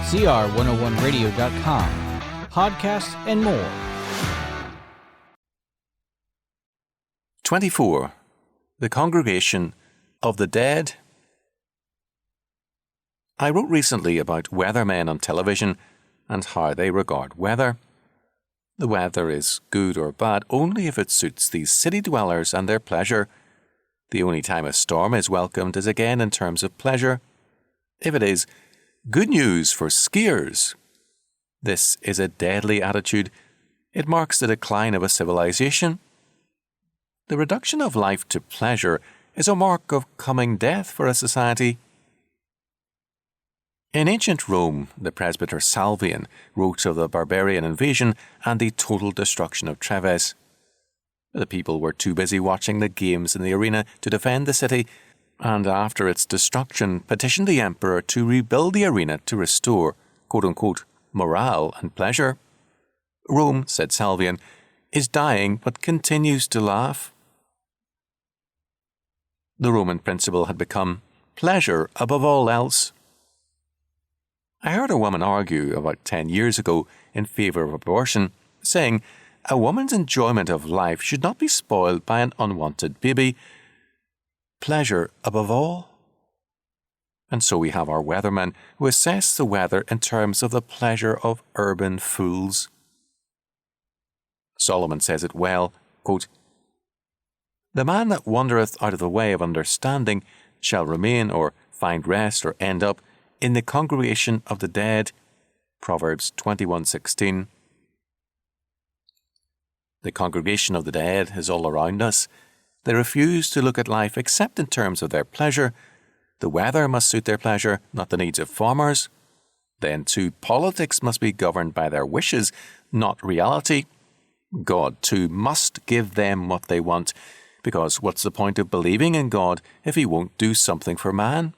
CR101radio.com, podcasts, and more. 24. The Congregation of the Dead. I wrote recently about weathermen on television and how they regard weather. The weather is good or bad only if it suits these city dwellers and their pleasure. The only time a storm is welcomed is again in terms of pleasure. If it is good news for skiers, this is a deadly attitude. It marks the decline of a civilization. The reduction of life to pleasure is a mark of coming death for a society. In ancient Rome, the presbyter Salvian wrote of the barbarian invasion and the total destruction of Treves. The people were too busy watching the games in the arena to defend the city, and after its destruction petitioned the emperor to rebuild the arena to restore, quote-unquote, morale and pleasure. Rome, said Salvian, is dying but continues to laugh. The Roman principle had become pleasure above all else. I heard a woman argue about 10 years ago in favour of abortion, saying a woman's enjoyment of life should not be spoiled by an unwanted baby. Pleasure above all. And so we have our weathermen who assess the weather in terms of the pleasure of urban fools. Solomon says it well, quote, "The man that wandereth out of the way of understanding shall remain or find rest or end up in the congregation of the dead." Proverbs 21:16. The congregation of the dead is all around us. They refuse to look at life except in terms of their pleasure. The weather must suit their pleasure, not the needs of farmers. Then, too, politics must be governed by their wishes, not reality. God, too, must give them what they want, because what's the point of believing in God if He won't do something for man?